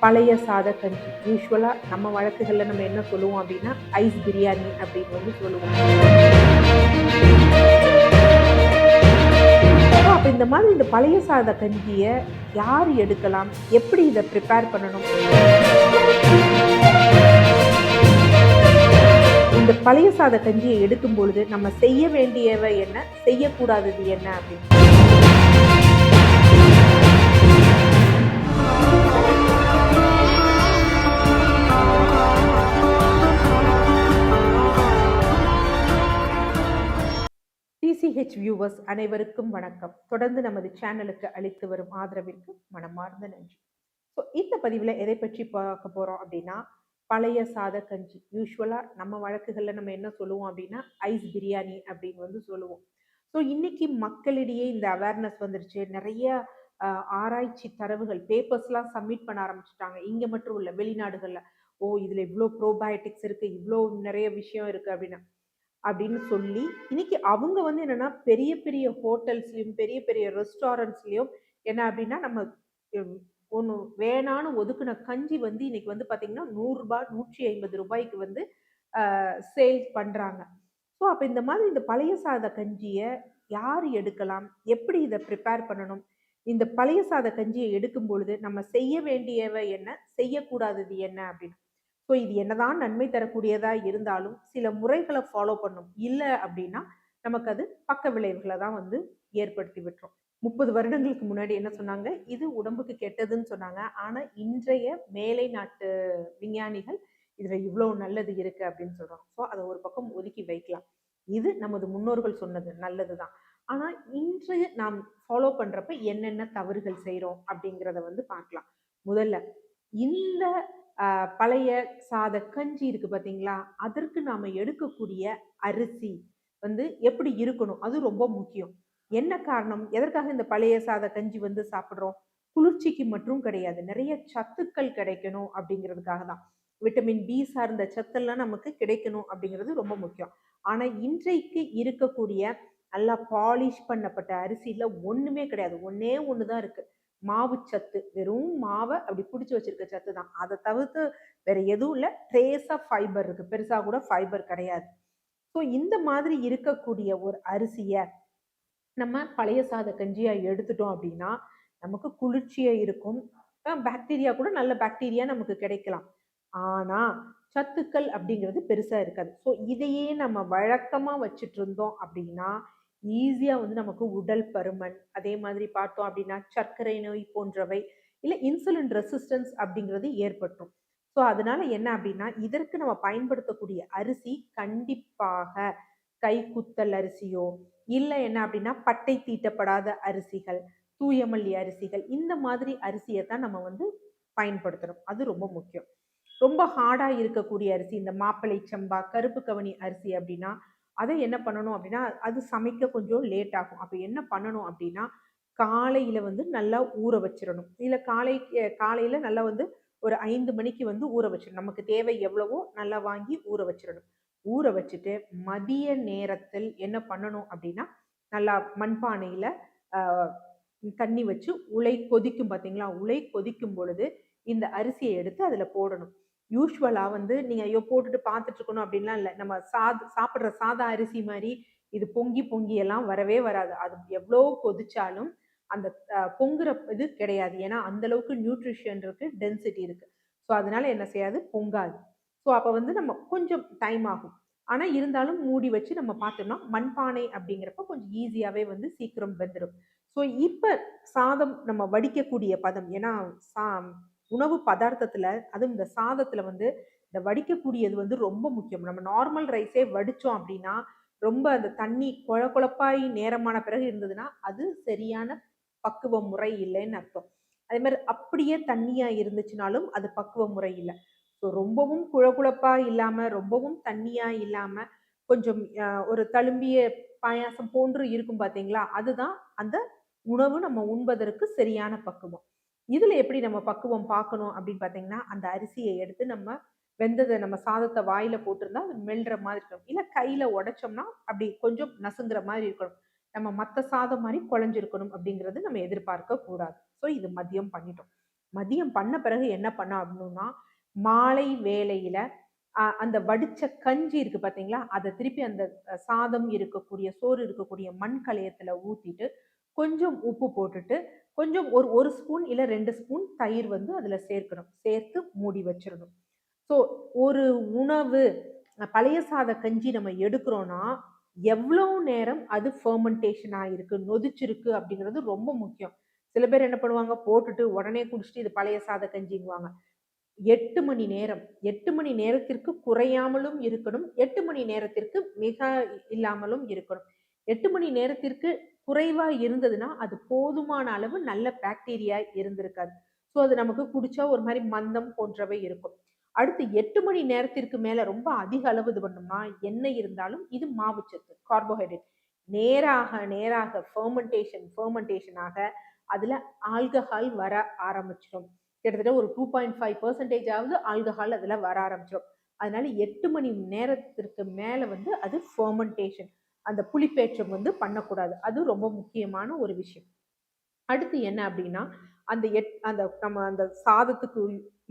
பழைய சாத கஞ்சி. யூசுவலா நம்ம வழக்குகள்ல நம்ம என்ன சொல்லுவோம் அப்படின்னா, ஐஸ் பிரியாணி அப்படின்னு வந்து சொல்லுவோம். அப்ப இந்த மாதிரி இந்த பழைய சாத கஞ்சிய யார் எடுக்கலாம்? எப்படி இத ப்ரிப்பேர் பண்ணணும்? இந்த பழைய சாத கஞ்சிய எடுக்கும் பொழுது நம்ம செய்ய வேண்டியவை என்ன? செய்யக்கூடாதது என்ன அப்படின்னு. டிசிஹெச் வியூவர்ஸ் அனைவருக்கும் வணக்கம். தொடர்ந்து நமது சேனலுக்கு அளித்து வரும் ஆதரவிற்கு மனமார்ந்த நன்றி. ஸோ இந்த பதிவில் எதை பற்றி பார்க்க போகிறோம் அப்படின்னா, பழைய சாத கஞ்சி. யூஸ்வலாக நம்ம வழக்குகளில் நம்ம என்ன சொல்லுவோம் அப்படின்னா, ஐஸ் பிரியாணி அப்படின்னு வந்து சொல்லுவோம். ஸோ இன்னைக்கு மக்களிடையே இந்த அவேர்னஸ் வந்துருச்சு. நிறைய ஆராய்ச்சி தரவுகள் பேப்பர்ஸ்லாம் சப்மிட் பண்ண ஆரம்பிச்சுட்டாங்க. இங்கே மட்டும் இல்லை, வெளிநாடுகளில். ஓ, இதில் இவ்வளோ ப்ரோபயோட்டிக்ஸ் இருக்குது, இவ்வளோ நிறைய விஷயம் இருக்குது அப்படின்னு சொல்லி இன்னைக்கு அவங்க வந்து என்னன்னா பெரிய பெரிய ஹோட்டல்ஸ்லயும் பெரிய பெரிய ரெஸ்டாரண்ட்ஸ்லயும் என்ன அப்படின்னா நம்ம ஒன்று வேணான்னு ஒதுக்குன கஞ்சி வந்து இன்னைக்கு வந்து பாத்தீங்கன்னா 100 ரூபாய் 150 ரூபாய்க்கு வந்து சேல் பண்றாங்க. ஸோ அப்போ இந்த மாதிரி இந்த பழைய சாத கஞ்சியை யார் எடுக்கலாம், எப்படி இதை ப்ரிப்பேர் பண்ணணும், இந்த பழைய சாத கஞ்சியை எடுக்கும் பொழுது நம்ம செய்ய வேண்டியவை என்ன, செய்யக்கூடாதது என்ன அப்படின்னு. ஸோ இது என்னதான் நன்மை தரக்கூடியதா இருந்தாலும் சில முறைகளை ஃபாலோ பண்ணும். இல்லை அப்படின்னா நமக்கு அது பக்க விளைவுகளை தான் வந்து ஏற்படுத்தி விட்டுரும். 30 வருடங்களுக்கு முன்னாடி என்ன சொன்னாங்க, இது உடம்புக்கு கெட்டதுன்னு சொன்னாங்க. ஆனா இன்றைய மேலை நாட்டு விஞ்ஞானிகள் இதுல இவ்வளவு நல்லது இருக்கு அப்படின்னு சொல்றாங்க. ஸோ அதை ஒரு பக்கம் ஒதுக்கி வைக்கலாம். இது நமது முன்னோர்கள் சொன்னது நல்லதுதான். ஆனா இன்று நாம் ஃபாலோ பண்றப்ப என்னென்ன தவறுகள் செய்யறோம் அப்படிங்கிறத வந்து பார்க்கலாம். முதல்ல இந்த பழைய சாத கஞ்சி இருக்கு பார்த்தீங்களா, அதற்கு நாம எடுக்கக்கூடிய அரிசி வந்து எப்படி இருக்கணும், அது ரொம்ப முக்கியம். என்ன காரணம், எதற்காக இந்த பழைய சாத கஞ்சி வந்து சாப்பிட்றோம்? குளிர்ச்சிக்கு மட்டும் கிடையாது, நிறைய சத்துக்கள் கிடைக்கணும் அப்படிங்கிறதுக்காக தான். விட்டமின் பி சார்ந்த சத்தெல்லாம் நமக்கு கிடைக்கணும் அப்படிங்கிறது ரொம்ப முக்கியம். ஆனா இன்றைக்கு இருக்கக்கூடிய நல்லா பாலிஷ் பண்ணப்பட்ட அரிசியில ஒண்ணுமே கிடையாது. ஒன்னே ஒண்ணுதான் இருக்கு, மாவு சத்து. வெறும் மாவை அப்படி பிடிச்சி வச்சிருக்க சத்து தான். அதை தவிர்த்து வேற எதுவும் இல்லை. ட்ரேஸ் ஆஃப் ஃபைபர் இருக்கு, பெருசா கூட ஃபைபர் கிடையாது. ஸோ இந்த மாதிரி இருக்கக்கூடிய ஒரு அரிசியை நம்ம பழைய சாத கஞ்சியா எடுத்துட்டோம் அப்படின்னா நமக்கு குளிர்ச்சியா இருக்கும். பாக்டீரியா கூட நல்ல பாக்டீரியா நமக்கு கிடைக்கலாம். ஆனா சத்துக்கள் அப்படிங்கிறது பெருசா இருக்காது. ஸோ இதையே நம்ம வழக்கமா வச்சுட்டு இருந்தோம் அப்படின்னா ஈஸியா வந்து நமக்கு உடல் பருமன், அதே மாதிரி பார்த்தோம் அப்படின்னா சர்க்கரை நோய் போன்றவை, இல்லை இன்சுலின் ரெசிஸ்டன்ஸ் அப்படிங்கிறது ஏற்பட்டுரும். ஸோ அதனால என்ன அப்படின்னா இதற்கு நம்ம பயன்படுத்தக்கூடிய அரிசி கண்டிப்பாக கைக்குத்தல் அரிசியோ, இல்லை என்ன அப்படின்னா பட்டை தீட்டப்படாத அரிசிகள், தூயமல்லி அரிசிகள், இந்த மாதிரி அரிசியை தான் நம்ம வந்து பயன்படுத்தணும். அது ரொம்ப முக்கியம். ரொம்ப ஹார்டா இருக்கக்கூடிய அரிசி, இந்த மாப்பிளை சம்பா, கருப்பு கவனி அரிசி அப்படின்னா அதை என்ன பண்ணணும் அப்படின்னா அது சமைக்க கொஞ்சம் லேட் ஆகும். அப்போ என்ன பண்ணணும் அப்படின்னா காலையில வந்து நல்லா ஊற வச்சிடணும். இல்லை காலையில நல்லா வந்து ஒரு 5 மணிக்கு வந்து ஊற வச்சிடணும். நமக்கு தேவை எவ்வளவோ நல்லா வாங்கி ஊற வச்சிடணும். ஊற வச்சுட்டு மதிய நேரத்தில் என்ன பண்ணணும் அப்படின்னா நல்லா மண்பானையில தண்ணி வச்சு உலை கொதிக்கும் பார்த்தீங்களா, உலை கொதிக்கும் பொழுது இந்த அரிசியை எடுத்து அதுல போடணும். யூஸ்வலா வந்து நீங்க ஐயோ போட்டுட்டு பார்த்துட்டு இருக்கணும் அப்படின்லாம் இல்லை. நம்ம சாப்பிட்ற சாதா அரிசி மாதிரி இது பொங்கி பொங்கி எல்லாம் வரவே வராது. அது எவ்வளோ கொதிச்சாலும் அந்த பொங்குற இது கிடையாது. ஏன்னா அந்த அளவுக்கு நியூட்ரிஷன் இருக்கு, டென்சிட்டி இருக்கு. ஸோ அதனால என்ன செய்யாது, பொங்காது. ஸோ அப்போ வந்து நம்ம கொஞ்சம் டைம் ஆகும். ஆனா இருந்தாலும் மூடி வச்சு நம்ம பார்த்தோம்னா மண்பானை அப்படிங்கிறப்ப கொஞ்சம் ஈஸியாவே வந்து சீக்கிரம் வெந்துடும். ஸோ இப்ப சாதம் நம்ம வடிக்கக்கூடிய பதம், ஏன்னா உணவு பதார்த்தத்துல அதுவும் இந்த சாதத்துல வந்து இந்த வடிக்கக்கூடியது வந்து ரொம்ப முக்கியம். நம்ம நார்மல் ரைஸே வடிச்சோம் அப்படின்னா ரொம்ப அந்த தண்ணி குழப்பாய் நேரமான பிறகு இருந்ததுன்னா அது சரியான பக்குவ முறை இல்லைன்னு அர்த்தம். அதே மாதிரி அப்படியே தண்ணியா இருந்துச்சுனாலும் அது பக்குவ முறை இல்லை. ஸோ ரொம்பவும் குழப்பா இல்லாம ரொம்பவும் தண்ணியா இல்லாம கொஞ்சம் ஒரு தழும்பிய பாயாசம் போன்று இருக்கும் பார்த்தீங்களா, அதுதான் அந்த உணவு நம்ம உண்பதற்கு சரியான பக்குவம். இதுல எப்படி நம்ம பக்குவம் பார்க்கணும் அப்படின்னு பார்த்தீங்கன்னா, அந்த அரிசியை எடுத்து நம்ம வெந்ததை நம்ம சாதத்தை வாயில போட்டிருந்தா அது மெல்ற மாதிரி இருக்கணும். இல்லை கையில உடைச்சோம்னா அப்படி கொஞ்சம் நசுங்குற மாதிரி இருக்கணும். நம்ம மற்ற சாதம் மாதிரி குழஞ்சிருக்கணும் அப்படிங்கிறது நம்ம எதிர்பார்க்க கூடாது. ஸோ இது மதியம் பண்ணிட்டோம். மதியம் பண்ண பிறகு என்ன பண்ண அப்படின்னா, மாலை வேளையில அந்த வடிச்ச கஞ்சி இருக்கு பார்த்தீங்களா? அத திருப்பி அந்த சாதம் இருக்கக்கூடிய, சோறு இருக்கக்கூடிய மண் கலயத்துல ஊத்திட்டு, கொஞ்சம் உப்பு போட்டுட்டு, கொஞ்சம் ஒரு 1 ஸ்பூன் இல்ல 2 ஸ்பூன் தயிர் வந்து அதுல சேர்க்கணும். சேர்த்து மூடி வச்சிரணும். ஸோ ஒரு உணவு பழைய சாத கஞ்சி நம்ம எடுக்கிறோம்னா, எவ்வளோ நேரம் அது ஃபெர்மென்டேஷன் ஆயிருக்கு, நொதிச்சிருக்கு அப்படிங்கிறது ரொம்ப முக்கியம். சில பேர் என்ன பண்ணுவாங்க, போட்டுட்டு உடனே குடிச்சுட்டு இது பழைய சாத கஞ்சிங்குவாங்க. 8 மணி நேரம். 8 மணி நேரத்திற்கு குறையாமலும் இருக்கணும். 8 மணி நேரத்திற்கு மிக இல்லாமலும் இருக்கணும். 8 மணி நேரத்திற்கு குறைவா இருந்ததுன்னா, அது போதுமான அளவு நல்ல பாக்டீரியா இருந்திருக்காது. ஸோ அது நமக்கு குடிச்சா ஒரு மாரி மந்தம் போன்றவை இருக்கும். அடுத்து 8 மணி நேரத்திற்கு மேல ரொம்ப அதிக அளவு இது பண்ணோம்னா, என்ன இருந்தாலும் இது மாவுச்சத்து, கார்போஹைட்ரேட். நேராக ஃபெர்மென்டேஷன் ஆக அதுல ஆல்கஹால் வர ஆரம்பிச்சுரும். கிட்டத்தட்ட ஒரு 2.5% ஆவது ஆல்கஹால் அதுல வர ஆரம்பிச்சிடும். அதனால 8 மணி நேரத்திற்கு மேல வந்து அது ஃபெர்மென்டேஷன். அந்த புளிப்பேற்றம் வந்து பண்ணக்கூடாது. அது ரொம்ப முக்கியமான ஒரு விஷயம். அடுத்து என்ன அப்படின்னா, அந்த நம்ம அந்த சாதத்துக்கு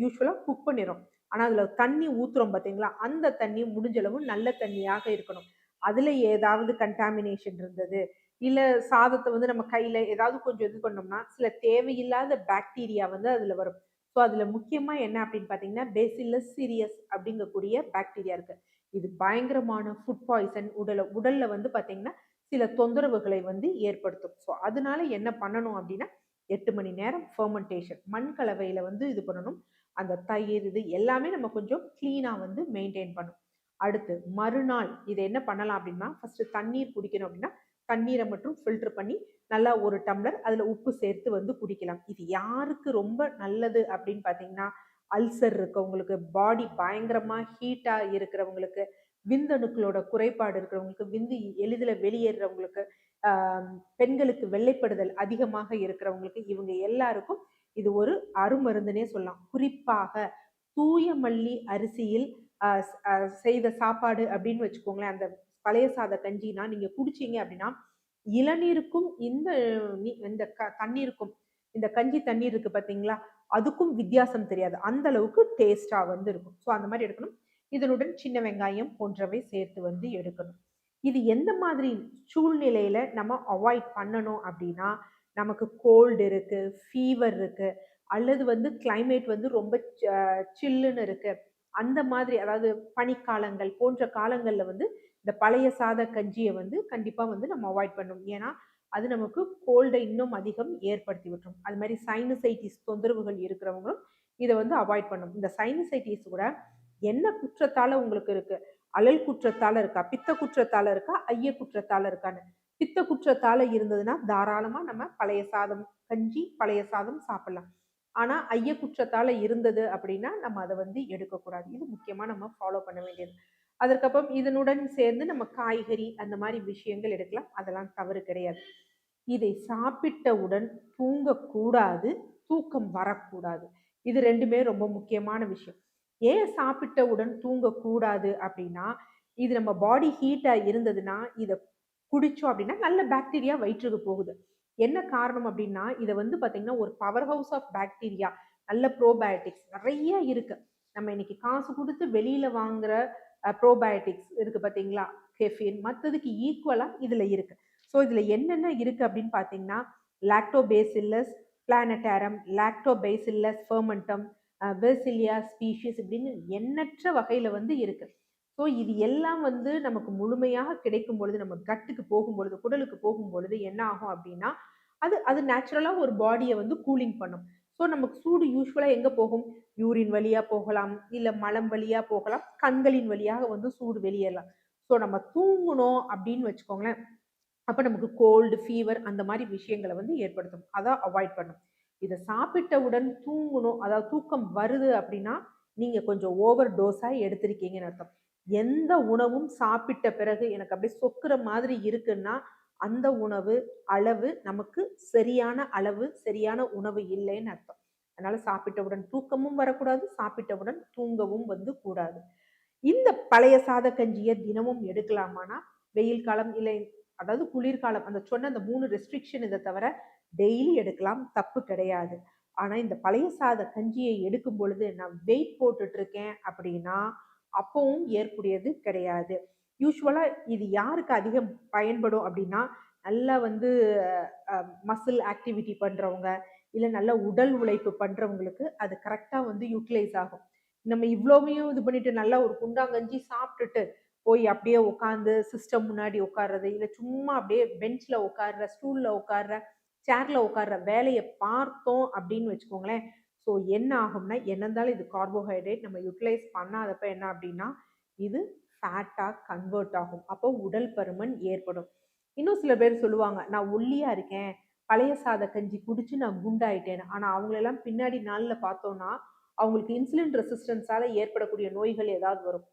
யூசுவலா குக் பண்ணிறோம். ஆனா அதுல தண்ணி ஊத்துறோம் பார்த்தீங்களா, அந்த தண்ணி முடிஞ்ச அளவு நல்ல தண்ணியாக இருக்கணும். அதுல ஏதாவது கன்டாமினேஷன் இருந்தது, இல்ல சாதத்த வந்து நம்ம கையில ஏதாவது கொஞ்சம் இது பண்ணோம்னா, சில தேவையில்லாத பாக்டீரியா வந்து அதுல வரும். ஸோ அதுல முக்கியமா என்ன அப்படின்னு பார்த்தீங்கன்னா, பேசில்லஸ் சீரியஸ் அப்படிங்கக்கூடிய பாக்டீரியா இருக்கு. இது பயங்கரமான ஃபுட் பாய்சன் உடல்ல வந்து பார்த்தீங்கன்னா, சில தொந்தரவுகளை வந்து ஏற்படுத்தும். ஸோ அதனால என்ன பண்ணணும் அப்படின்னா, 8 மணி நேரம் ஃபெர்மென்டேஷன் மண் கலவையில வந்து இது பண்ணணும். அந்த தயிர் இது எல்லாமே நம்ம கொஞ்சம் கிளீனா வந்து மெயின்டெயின் பண்ணணும். அடுத்து மறுநாள் இத என்ன பண்ணலாம் அப்படின்னா, ஃபர்ஸ்ட் தண்ணீர் குடிக்கணும் அப்படின்னா, தண்ணீர மட்டும் ஃபில்டர் பண்ணி நல்லா 1 டம்ளர் அதுல உப்பு சேர்த்து வந்து குடிக்கலாம். இது யாருக்கு ரொம்ப நல்லது அப்படின்னு பார்த்தீங்கன்னா, அல்சர் இருக்கவங்களுக்கு, பாடி பயங்கரமா ஹீட்டா இருக்கிறவங்களுக்கு, விந்தணுக்களோட குறைபாடு இருக்கிறவங்களுக்கு, விந்து எளிதில வெளியேறுறவங்களுக்கு, ஆ பெண்களுக்கு வெள்ளைப்படுதல் அதிகமாக இருக்கிறவங்களுக்கு, இவங்க எல்லாருக்கும் இது ஒரு அருமருந்துன்னே சொல்லலாம். குறிப்பாக தூய மல்லி அரிசியில் அ அ செய்த சாப்பாடு அப்படின்னு வச்சுக்கோங்களேன். அந்த பழைய சாத கஞ்சினா நீங்க குடிச்சீங்க அப்படின்னா, இளநீருக்கும் இந்த தண்ணீருக்கும் இந்த கஞ்சி தண்ணீர் இருக்கு பார்த்தீங்களா? அதுக்கும் வித்தியாசம் தெரியாது. அந்த அளவுக்கு டேஸ்ட்டா வந்து இருக்கும். ஸோ அந்த மாரி எடுக்கணும். இதனுடன் சின்ன வெங்காயம் போன்றவை சேர்த்து வந்து எடுக்கணும். இது எந்த மாதிரி சூழ்நிலையில நம்ம அவாய்ட் பண்ணணும் அப்படின்னா, நமக்கு கோல்டு இருக்கு, ஃபீவர் இருக்கு, அல்லது வந்து கிளைமேட் வந்து ரொம்ப சில்லுன்னு இருக்கு. அந்த மாதிரி அதாவது பனிக்காலங்கள் போன்ற காலங்கள்ல வந்து இந்த பழைய சாத கஞ்சிய வந்து கண்டிப்பா வந்து நம்ம அவாய்ட் பண்ணணும். ஏன்னா, அது நமக்கு கோல்ட இன்னும் அதிகம் ஏற்படுத்தி விட்டுரும். அது மாரி சைனசைட்டிஸ் தொந்தரவுகள் இருக்கிறவங்களும் இத வந்து அவாய்ட் பண்ணணும். இந்த சைனசைட்டிஸ் கூட என்ன குற்றத்தால உங்களுக்கு இருக்கு? அழல் குற்றத்தால இருக்கா? பித்த குற்றத்தால இருக்கா? ஐய குற்றத்தால இருக்கான்னு. பித்த குற்றத்தால இருந்ததுன்னா, தாராளமா நம்ம பழைய சாதம் கஞ்சி, பழைய சாதம் சாப்பிடலாம். ஆனா, ஐய குற்றத்தால இருந்தது அப்படின்னா, நம்ம அத வந்து எடுக்கக்கூடாது. இது முக்கியமா நம்ம ஃபாலோ பண்ண வேண்டியது. அதற்கப்புறம் இதனுடன் சேர்ந்து நம்ம காய்கறி அந்த மாரி விஷயங்கள் எடுக்கலாம். அதெல்லாம் தவறு கிடையாது. இதை சாப்பிட்டவுடன் தூங்கக்கூடாது, தூக்கம் வரக்கூடாது. இது 2மே ரொம்ப முக்கியமான விஷயம். ஏன் சாப்பிட்டவுடன் தூங்கக்கூடாது அப்டின்னா, இது நம்ம பாடி ஹீட்டா இருந்ததுன்னா, இத குடிச்சோம் அப்டின்னா, நல்ல பாக்டீரியா வயிற்றுக்கு போகுது. என்ன காரணம் அப்டின்னா, இத வந்து பார்த்தீங்கன்னா, ஒரு பவர் ஹவுஸ் ஆஃப் பாக்டீரியா, நல்ல ப்ரோபயோட்டிக்ஸ் நெறைய இருக்கு. நம்ம இன்னைக்கு காசு குடுத்து வெளியில வாங்குற ப்ரோபயோட்டிக்ஸ் இருக்கு பார்த்தீங்களா? கெஃபின் மத்ததுக்கு ஈக்குவலா இதுல இருக்கு. ஸோ இதுல என்னென்ன இருக்கு அப்படின்னு பார்த்தீங்கன்னா, லாக்டோபேசில்லஸ் பிளானட்டாரம், லாக்டோபேசில்லஸ் ஃபெர்மென்டம், பெர்சிலியா ஸ்பீஷிஸ் இப்படின்னு எண்ணற்ற வகையில வந்து இருக்கு. ஸோ இது எல்லாம் வந்து நமக்கு முழுமையாக கிடைக்கும் பொழுது, நம்ம கட்டுக்கு போகும்பொழுது, குடலுக்கு போகும்பொழுது என்ன ஆகும் அப்படின்னா, அது அது நேச்சுரலா ஒரு பாடிய வந்து கூலிங் பண்ணும். ஸோ நமக்கு சூடு யூசுவலா எங்க போகும்? யூரின் வழியா போகலாம், இல்ல மலம் வழியா போகலாம், கண்களின் வழியாக வந்து சூடு வெளியேறலாம். ஸோ நம்ம தூங்குனோம் அப்படின்னு வச்சுக்கோங்களேன், அப்ப நமக்கு கோல்டு, ஃபீவர் அந்த மாரி விஷயங்கள வந்து ஏற்படுத்தும். அத அவாய்ட் பண்ணணும். இத சாப்பிட்டவுடன் தூங்கணும், அதாவது தூக்கம் வருது அப்படின்னா, நீங்க கொஞ்சம் ஓவர் டோஸா எடுத்திருக்கீங்கன்னு அர்த்தம். எந்த உணவும் சாப்பிட்ட பிறகு எனக்கு அப்படியே சொக்குற மாதிரி இருக்குன்னா, அந்த உணவு அளவு நமக்கு சரியான அளவு, சரியான உணவு இல்லைன்னு அர்த்தம். அதனால சாப்பிட்டவுடன் தூக்கமும் வரக்கூடாது, சாப்பிட்டவுடன் தூங்கவும் வந்து கூடாது. இந்த பழைய சாத கஞ்சிய தினமும் எடுக்கலாமான்னா, வெயில் காலம் இல்லை அதாவது குளிர்காலம் அந்த சொன்ன அந்த 3 ரெஸ்ட்ரிக்ஷன் இத தவிர டெய்லி எடுக்கலாம். தப்பு கிடையாது. ஆனா இந்த பழைய சாத கஞ்சியை எடுக்கும் பொழுது நான் வெயிட் போட்டுட்டு இருக்கேன் அப்படின்னா அப்பவும் ஏற்புடையது கிடையாது. யூசுவலா இது யாருக்கு அதிகம் பயன்படும் அப்படின்னா, நல்லா வந்து மசில் ஆக்டிவிட்டி பண்றவங்க, இல்ல நல்ல உடல் உழைப்பு பண்றவங்களுக்கு அது கரெக்ட்டா வந்து யூட்டிலைஸ் ஆகும். நம்ம இவ்வளவையும் இது பண்ணிட்டு நல்லா ஒரு குண்டாங்கஞ்சி சாப்பிட்டுட்டு, போய் அப்படியே உட்கார்ந்து சிஸ்டம் முன்னாடி உட்கார்றது, இல்ல சும்மா அப்படியே பெஞ்ச்ல உட்கார்ற, ஸ்டூல்ல உட்கார்ற, சேர்ல உட்கார்ற வேலைய பார்த்தோம் அப்படின்னு வச்சுக்கோங்களேன், ஸோ என்ன ஆகும்னா, என்ன இருந்தாலும் இது கார்போஹைட்ரேட் நம்ம யூட்டிலைஸ் பண்ணாதப்ப என்ன அப்படின்னா, இது ஃபேட்டா கன்வெர்ட் ஆகும். அப்போ உடல் பருமன் ஏற்படும். இன்னும் சில பேர் சொல்லுவாங்க, "நான் ஒல்லியா இருக்கேன். பழைய சாத கஞ்சி குடிச்சு நான் குண்டாயிட்டேன்னு." ஆனா அவங்களெல்லாம் பின்னாடி நாள்ல பார்த்தோம்னா, அவங்களுக்கு இன்சுலின் ரெசிஸ்டன்ஸால ஏற்படக்கூடிய நோய்கள் ஏதாவது வரும்.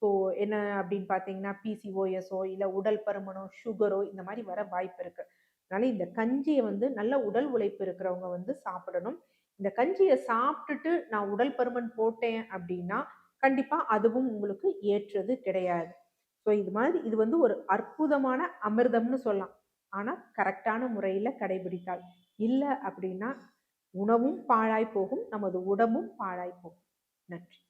ஸோ என்ன அப்படின்னு பார்த்தீங்கன்னா, பிசிஓஎஸோ, இல்ல உடல் பருமனோ, சுகரோ இந்த மாரி வர வாய்ப்பு இருக்கு. அதனால இந்த கஞ்சிய வந்து நல்ல உடல் உழைப்பு இருக்கிறவங்க வந்து சாப்பிடணும். இந்த கஞ்சிய சாப்பிட்டுட்டு நான் உடல் பருமன் போட்டேன் அப்படின்னா, கண்டிப்பா அதுவும் உங்களுக்கு ஏற்றது கிடையாது. ஸோ இது வந்து ஒரு அற்புதமான அமிர்தம்னு சொல்லலாம். ஆனா கரெக்ட்டான முறையில கடைபிடித்தால். இல்ல அப்படின்னா, உணவும் பாழாய் போகும். நமது உடம்பும் பாழாய் போகும். நன்றி.